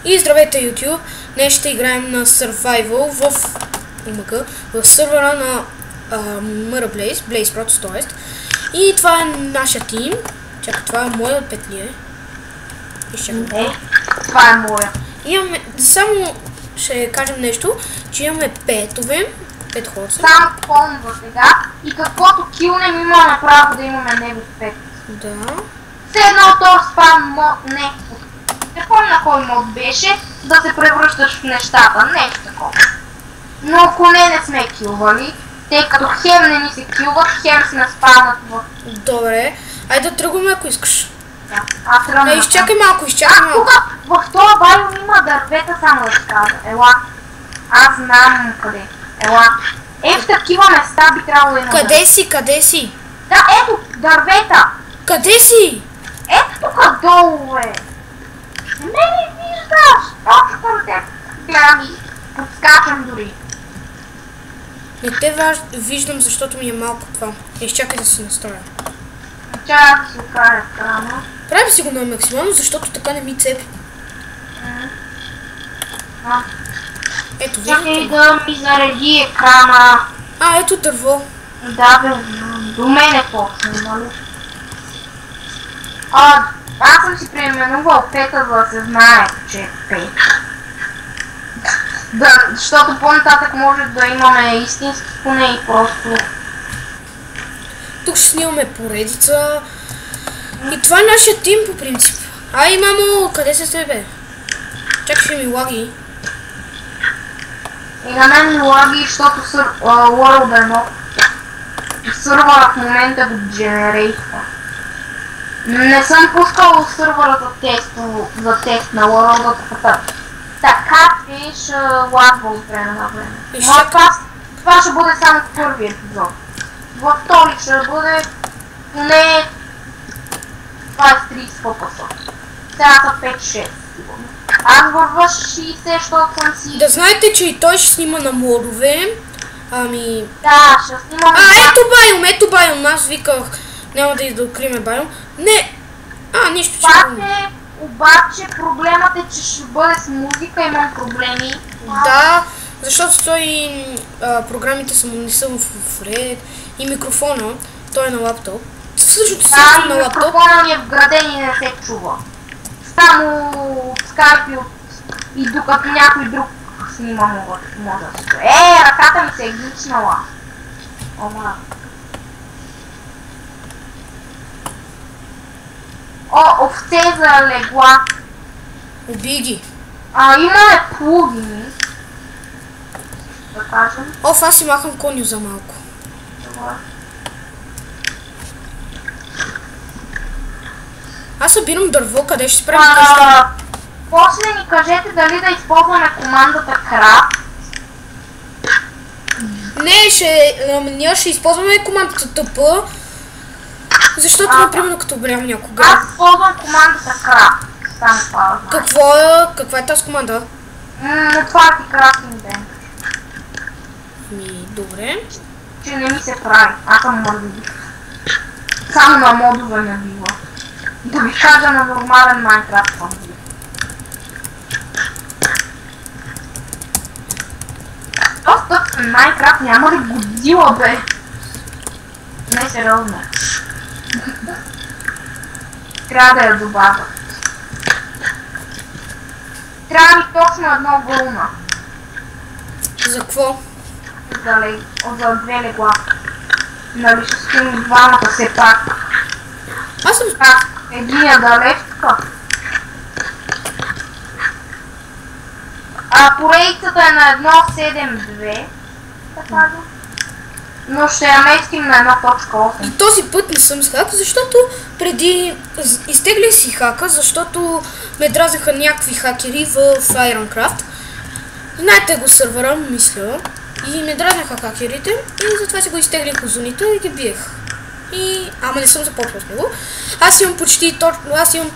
И здравейте, YouTube! Днес ще играем на Survival в сървъра на Blaze Protos, т.е. И това е нашия тим. Чакай, това е моя петлие. Това е моя. Имаме, само ще кажем нещо, че имаме петове, 5 хорца. Само помва сега и каквото килнем имаме право да имаме него 5. Да. Все едно то спам мод, не помня кой мод беше, да се превръщаш в нещата, нещо такова. Но ако не сме килвали, тъй като хем не ни се килват, хем сме спамнат в... Добре, айде да тръгваме, ако искаш. Да, аз тръгвам. Изчакай малко, В този байом има дървета, само да ти кажа. Ела. Аз знам къде. Ела. В такива места би трябвало да има. Къде си? Да, ето, дървета. Къде си? Ето тук долу, бе. Не ми виждаш. Точно към теб. Гледам и подскачам дори. Не те виждам, защото ми е малко това. Изчакай да се настроя. Чакай да си окаря екрана. Прави си го на максимално, защото така не ми цепи. Ето, Чакай виждате. да ми зареди екрана. Ето дърво. Да, бе, до мен е точно, нали? Аз съм си преименувал пета, за да се знае, че е пет. Да, защото по-нататък може да имаме истински поне и просто... Тук ще снимаме поредица. И това е нашия тим по принцип. Ай, мамо, къде се бе? Чакай, ще ми лаги. И на мен ми лаги, защото World е нов. Сървъра в момента го дженерейтва. Не съм пускал сървъра за тест на World, така че ще лагва от време на време. Това ще бъде само първи епизод. Във втори ще бъде поне 20-30 фокуса. Сега са 5-6 сигурно. Аз вървя 60, защото съм си... Да знаете, че и той ще снима на модове. Да, ще снимам... Ето байом, аз виках. Няма да откриме байом. Не! Нищо, че... Обаче проблемът е, че ще бъде с музика, имам проблеми. Да, защото той програмите не са в ред и микрофона, той е на лаптоп. Същото си на лаптоп. Микрофона ми е вграден и не се чува. Само Skype и докато някой друг снима може да се чуе. Ръката ми се е гличнала. Овце за легла. Убий ги. Имаме плугини. Да кажем. Аз си махам коню за малко. Аз събирам дърво, къде ще спрем къща. После ни кажете дали да използваме командата Craft. Ние ще използваме командата TP, защото, например, като обрям някога. Аз използвам командата Craft. Каква е тази команда? Това ти красен ден. Добре. Че не ми се прави. Аз съм мързелив. Само на модове не бива. Да ви кажа на нормален Майнкрафт съм бил. Просто Майнкрафт няма ли Годзила, бе? Не, сериозно. Трябва да я добавя. Трябва ми точно едно вълна. За какво? За две легла. Нали ще скинем двамата все пак. Аз съм... Единия далечка. Поредицата е на 1.7.2. Така. Но ще я местим на 1.8. И този път не съм с хак, защото преди изтеглих си хака, защото ме дразнаха някакви хакери в Ironcraft. Знаете го сървъра, мисля. И ме дразнаха хакерите и затова си го изтеглих от зоните и ги биех. Ама не съм започвал с него. Аз имам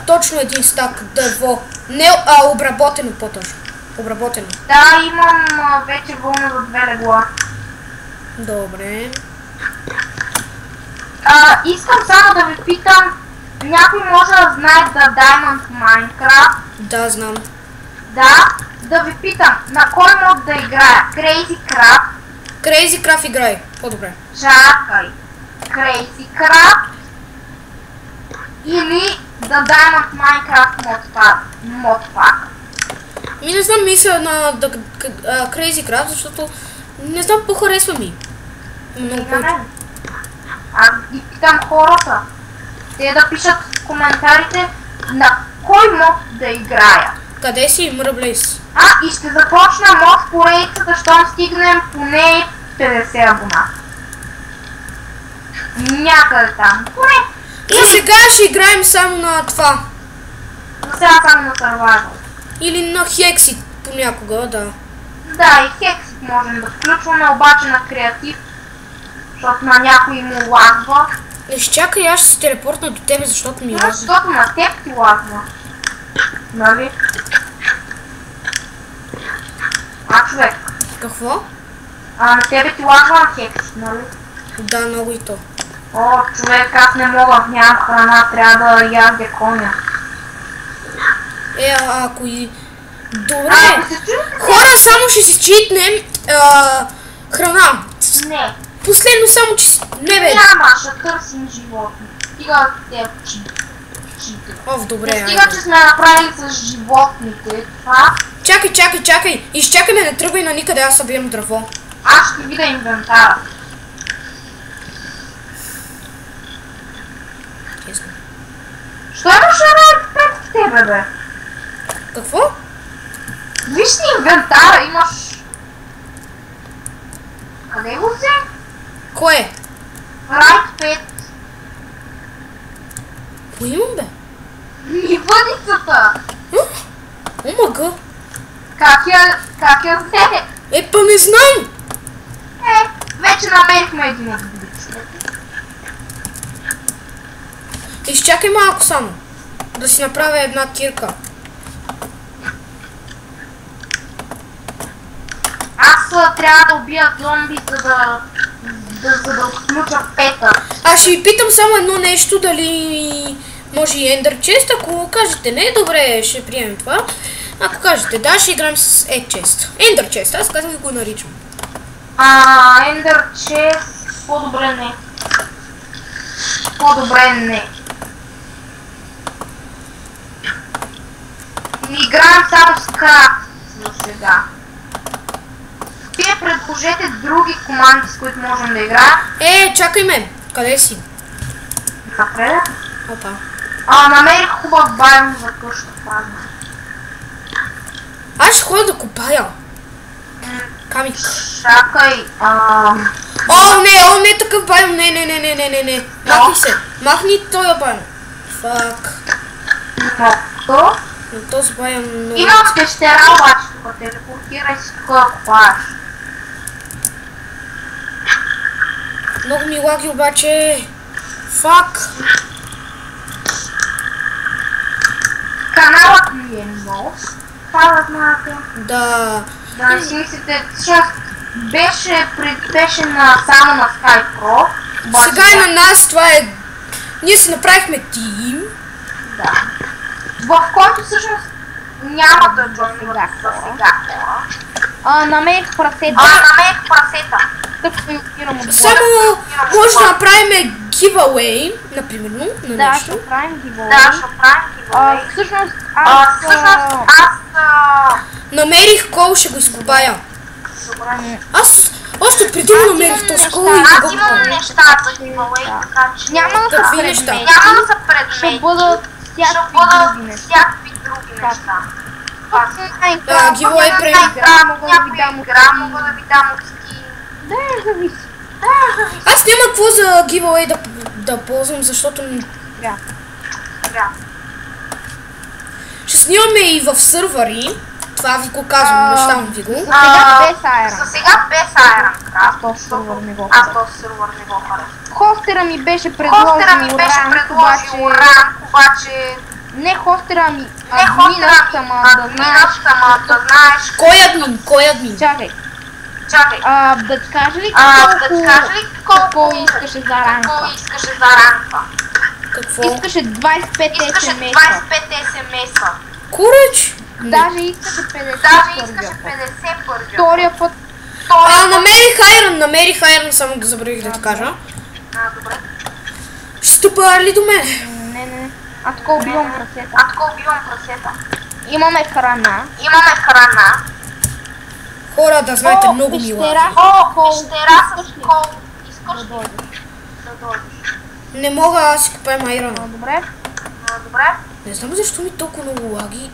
точно един стак дърво. Не, обработено по-точно. Обработено. Да, имам вече вълна за две легла. Добре. Искам само да ви питам, някой може да знае да Diamond Minecraft? Да, знам. Да ви питам, на кой мод да играя? Crazy Crab? Crazy Craft играй. По-добре. Чакай. Crazy Crab? Или да Diamond Minecraft мод пак? Не знам, мисля на Crazy Craft, защото не знам, по-харесва ми. Много повече. Аз ги питам хората. Те да пишат в коментарите на кой мод да играя. Къде си, Мръблейс? И ще започна мод в поредицата, щом стигнем поне 50 абона. Някъде там. Поне. За сега ще играем само на това. Но сега само на Survival. Или на Hexit понякога, да. Да, и Hexit можем да включваме, обаче на креатив. Защото на някой му лагва. Изчакай, аз ще се телепортна до тебе, защото ми лагва. Защото на теб ти лагва. Нали? Човек. Какво? На тебе ти лагва на Hexit, нали? Да, много и то. Човек, аз не мога, нямам храна, трябва да ядя коня. Ако и... Добре! Хора, само ще си читнем храна. Не. Последно само, че... Не бе! Няма, ще търсим животни. Стига те читат. Добре, Стига, че сме направили с животните това. Чакай! Изчакай ме, не тръгвай на никъде, аз събирам дърво. Аз ще видя инвентара. Що имаш пред тебе, бе? Какво? Виж си инвентара, имаш... Къде го взе? Кое? Right 5. Кое имам, бе? И въдицата. Омага. Как я взе? Па не знам. Вече намерихме един от въдиците. Изчакай малко само. Да си направя една кирка. Аз трябва да убия зомби, за да включа пета. Аз ще ви питам само едно нещо, дали може и Ender Chest. Ако кажете не, добре, ще приемем това. Ако кажете да, ще играем с Ender Chest. Ender Chest, аз казвам го наричам. Ender Chest, по-добре не. По-добре не. Играем само с крак за сега. Вие предложете други команди, с които можем да играем. Чакай ме. Къде си? Напред. Опа. Намерих хубав байм за къща пазна. Аз ще ходя да копая. Камик. Чакай. Не, такъв байм. Не. Махни се. Махни този байм. Фак. Ното. Но този байм много... Имам пещера обаче тук, телепортирай си тук да копаеш. Много ми лаги обаче. Фак. Каналът ми е нов. Това да знаете. Да. Да не си мислите, беше само на SkyPro. Сега и на нас това е... Ние си направихме тим. Да. В който всъщност няма да за сега хора. Намерих прасета. Само може да направим giveaway, например, на нещо. Ще правим giveaway. Всъщност аз намерих кол, ще го изкопая. Аз още преди го намерих този кол и аз го имам неща за giveaway, така че... Няма да са предмети. Ще бъдат всякакви други неща. Giveaway преди. Мога да ви дам от скин. Да, зависи. Аз няма какво за giveaway да ползвам, защото... Ще снимаме и в сървъри. Това ви го казвам, обещавам ви го. За сега без Iron. Аз този сървър не го харесвам. Хостера ми беше предложил ранг, обаче... Не хостера ми, админът, ама да знаеш... Кой админ? Чакай. Да ти кажа ли колко искаше за ранга? Какво? Искаше 25 SMS-а. Куреч? Даже искаше 50 първия път. 50 Втория път. Намерих Айрон, само да забравих да ти кажа. Добре. Ще те парли до мен. Не. Аз така убивам прасета. Прасета. Имаме храна. Хора, да знаете, много мила. пещера Пещера с кол. Искаш Да ли дойдеш. да дойдеш? Не мога, аз си купаем Айрона. Добре. Добре. Не знам защо ми толкова много лаги.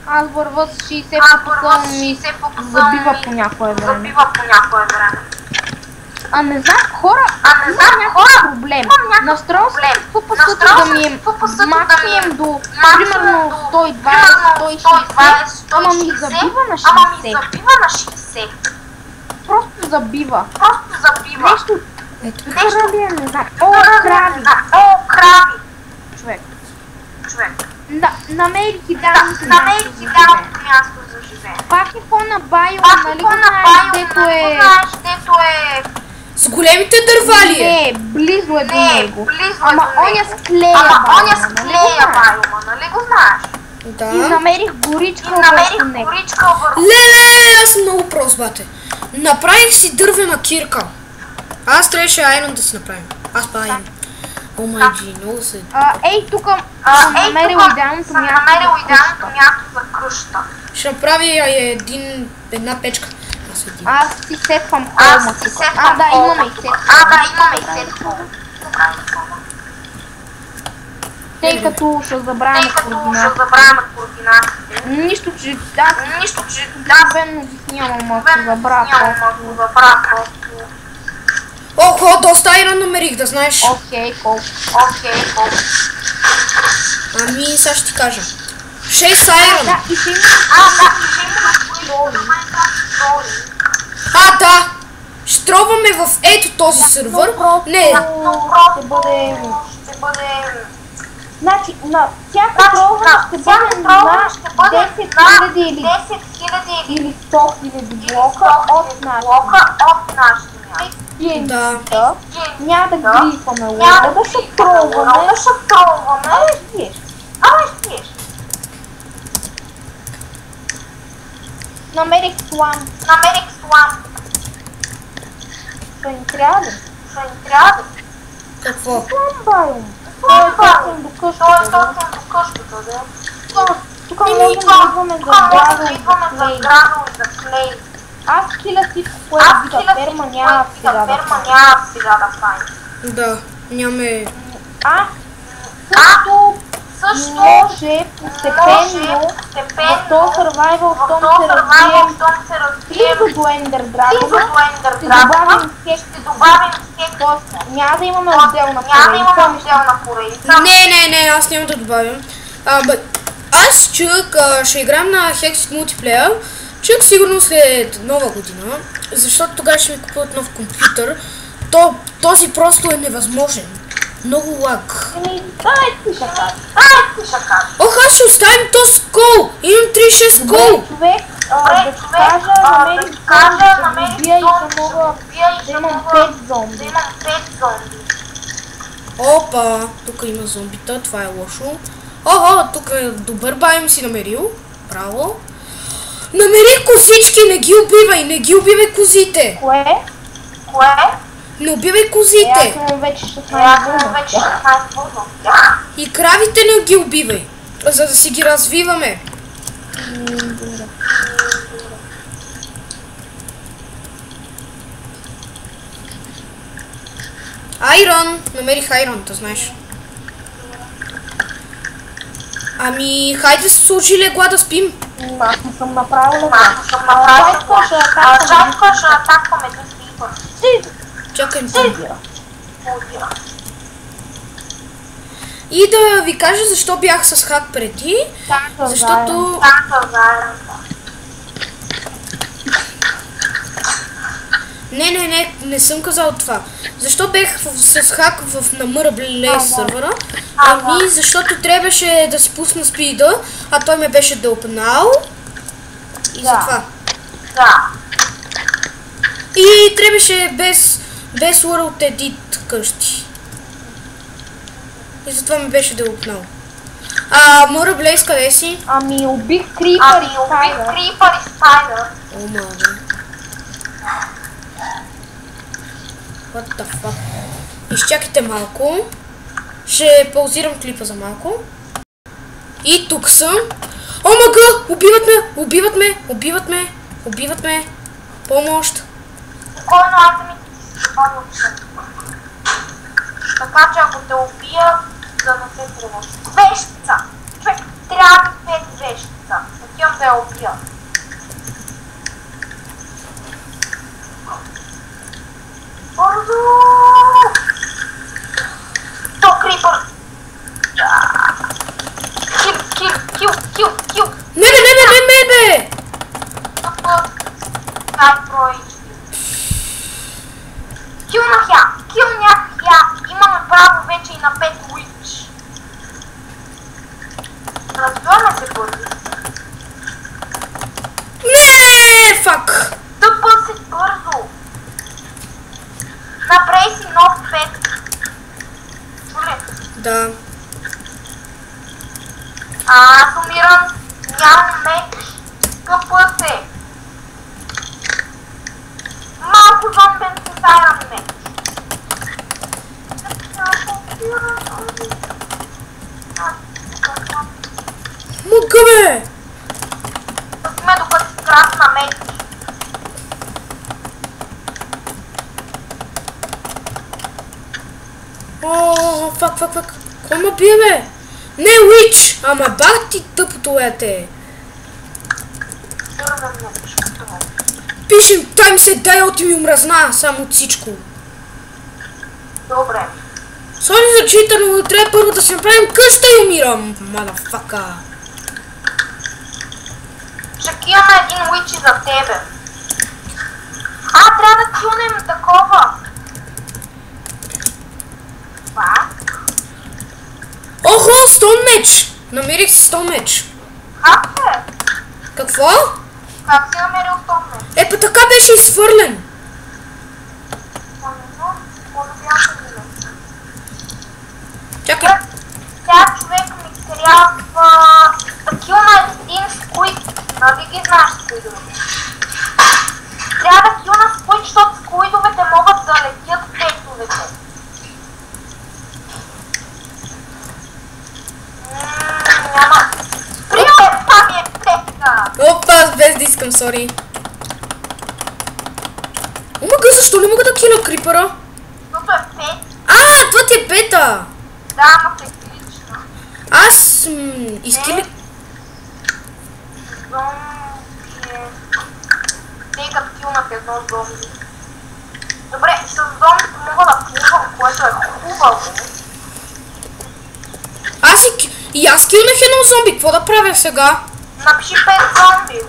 Аз върва с 60 Аз по върва къса с ми 60 по къса забива ми по някое време. Забива по някое време. А не знам, хора, не знам, някакъв хора, проблем. някакъв Настройвам се проблем. ФПС-то да ми е ФПС-то да ми е максимум до максимум примерно до 120, 160, ама ми 120, забива на Ама ми 60. забива на 60. Просто забива. Нещо. Ето краби, не знам. О, краби, краби. човек. Човек. Да, намерих идеалното Намерих място за идеалното живеене. място за живеене. Пак е по-на Байо, нали го на знаеш, Байо, дето нали е... го знаеш, дето е... С големите дърва ли е? Не, близо е до Не, него. близо е Ама до оня него. с клея Оня с Байо, нали клея го знаеш? Байома, нали го знаеш? Да. И намерих горичка Намерих върху него. горичка върху. Леле, аз съм много прост, бате. Направих си дървена кирка. Аз трябваше Айрон да си направим. Аз па Айрон. О май джи, много се... Ей, тук съм намерил идеалното място за къща. Ще направя една печка. Аз си сетвам холма тук. Да, имаме и сетвам. Тъй като ще забравяме координатите. Нищо, че аз обикновено ги снимам, ако забравя просто. Охо, доста Айрон намерих, да знаеш. Окей, колко. Ами, сега ще ти кажа. 6 Айрон. Да, и ще има Да. Ще пробваме в ето този сервер. Не. Ще бъде... Значи, на всяка трова ще бъде на 10 000 или 100 000 блока от нашия. Да. Няма да глифаме лода, да ще пробваме. Абе, намерих слам. Са ни трябва ли? Какво? Слам, байом. Той е точно до къщата, да. Тук можем да идваме за градо и за клей. Аз киля всичко, което вида ферма, няма сега да правим. Да, нямаме... Също може постепенно в този survival се развием близо до Ender Dragon, ще добавим скек, т.е. няма да имаме отделна поредица. Не, аз няма да добавям. Аз чух, ще играм на Hex Multiplayer, чух сигурно след нова година, защото тогава ще ми купуват нов компютър. Този просто е невъзможен. Много лаг. Дай ти ще кажа. Ох, аз ще оставим този кол! Имам 36 кол! Човек, да ти кажа, намерих зомби и да мога да имам 5 зомби. Опа, тук има зомбита, това е лошо. Ого, тук е добър байм си намерил. Браво. Намерих козички, не ги убивай козите. Кое? Не убивай козите. Аз имам вече 16 бурно. И кравите не ги убивай, за да си ги развиваме. Айрон, намерих Айрон, да знаеш. Ами, хайде се сложи легла да спим. Аз не съм направила легла. Жайко ще атакваме до слипър. Чакай ми. И да ви кажа защо бях с хак преди. Защото... Не съм казал това. Защо бях с хак в намърбле сервера? Ами, защото трябваше да си пусна спида, а той ме беше дълпнал. И затова. И трябваше без World Edit къщи. И затова ме беше дълпнал. Мора Блейз, къде си? Ами убих Крипър и Спайдър. О, мага. What the fuck? Изчакайте малко. Ще паузирам клипа за малко. И тук съм. О, мага! Убиват ме! Помощ! Спокойно, аз да ми ти се спомня от сън. Така че ако те убия, да не се тревожи. Вещица! Човек, трябва да 5 вещица. Отивам да я убия. Бързо! То Крипър! Кил! Не бе! Тупа. Дай брой. Килнах я! Имаме право вече и на 5 уич. Разбираме се бързи. Не! Фак! Тъпа се бързо. Направи си нов 5. Чули? Да. Аз умирам. Нямам меч. Къпа се. Малко зомбен се сайрам меч. Мога бе! Пъсме докато си красна меч. О, фак. Кой ме бие бе? Не, уич! Ама бах ти тъпото ете. Сървам меч. Пишем тайм се дай от ми омразна, само от всичко. Добре. Соли за читър, но трябва първо да си направим къща и умирам. Мадафака. Ще имаме един уичи за тебе. Трябва да тюнем такова. Пак. Охо, стон меч! Намерих си стон меч. Как е? Какво? Как си намерил този меч? Па така беше изхвърлен. Чакай. Сега човек ми трябва да килна един скуид. Нали ги знаеш скуидовете? Трябва да килна скуид, защото скуидовете могат да летят петовете. Няма. Привет, това ми е петка! Опа, аз без да искам, сори. Омага, защо не мога да кина крипъра? Защото е пет. Това ти е пета. Да, но те клична. Аз изкили... Зомби е... Тъй като килнах едно зомби. Добре, с зомбито мога да плувам, което е хубаво. И аз килнах едно зомби, какво да правя сега? Напиши 5 зомби.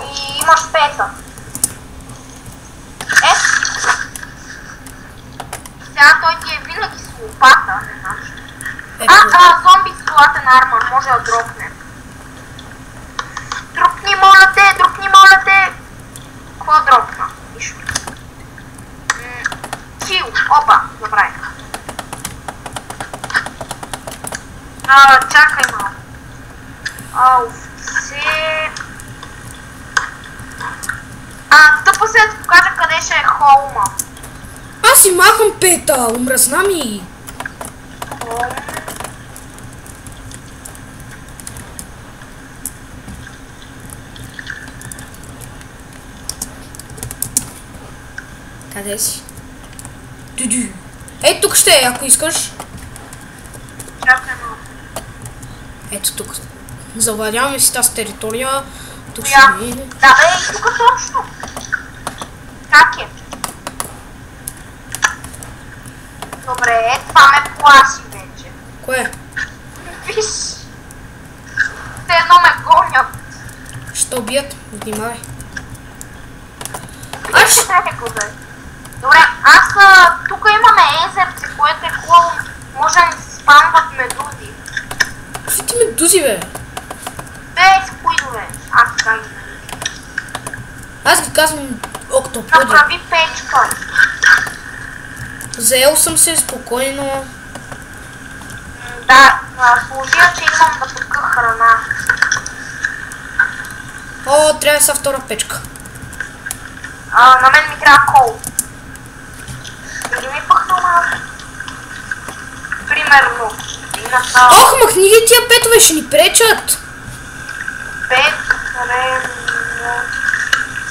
И имаш 5. Сега той ти е винаги с лопата, не знам. Зомби с златен армор, може да дропне. Дропни, моля те! Какво дропна? Нищо. Кил, опа, забравих. Чакай малко. Овце... Тъпо се да покажа къде ще е холма. Аз си махам пета, омразна ми. Къде си? Дюдю. Ей, тук ще е, ако искаш. Чакай малко. Ето тук. Завладяваме си тази територия. Тук ще Да ми... бе, тук точно. Как е? Добре, това ме плаши вече. Кое? Виж. Те едно ме гонят. Ще убият. Внимавай. Добре, тук имаме езерце, което е хубаво. Може да ни се спамват медузи. Какви ти медузи, бе? Скуидове. Така ги наричам. Аз ги казвам октоподи. Направи печка. Заел съм се спокойно. Да, сложия, че имам да пуска храна. О, трябва да са втора печка. На мен ми трябва кол. Или ми пъхна малко. Примерно. Ох, махни ги тия петове, ще ни пречат. Пет,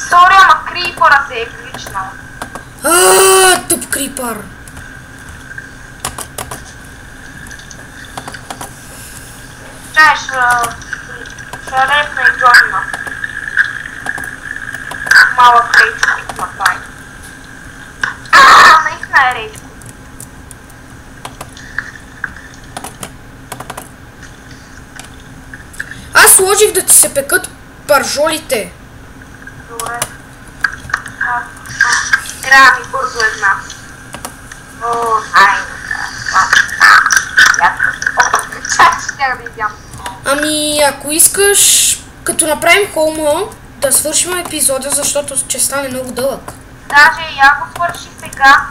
сори, ама крипъра се е гличнал. Туп крипър. Чай, ще лесна и джойна. Малък рейчко има тай. Наистина е рейчко. Аз сложих да ти се пекат пържолите. Добре. Трябва ми бързо една. О, чак да изям. Ами, ако искаш, като направим хоума, да свършим епизода, защото ще стане много дълъг. Даже и ако свърши сега,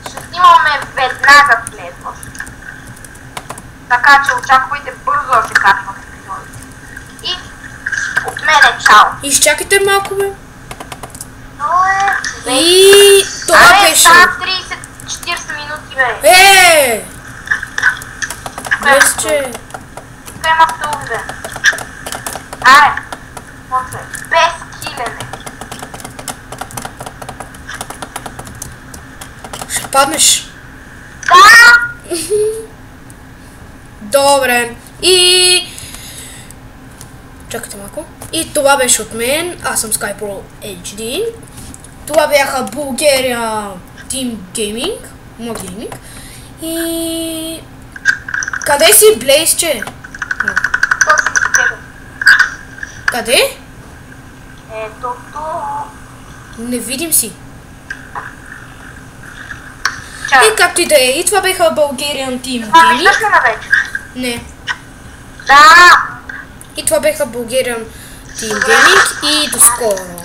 ще снимаме веднага следващ. Така че очаквайте бързо да се качва епизодите. И от мене чао. Изчакайте малко, бе. И това беше. 30-40 минути, бе. Без че... Тук има стълбе. Аре, после, без килене. Ще паднеш. Да! Добре. И... Чакайте малко. И това беше от мен. Аз съм SkyPro HD. Това бяха Bulgaria Team Gaming. Mod Gaming. И... Къде си, Блейзче? Къде? Ето тук. Не видим си. Чай. И както и да е. И това бяха Bulgarian Team Това виждаш Gaming. ли навече? Не. Да! И това бяха Bulgarian Team Gaming. И до скоро.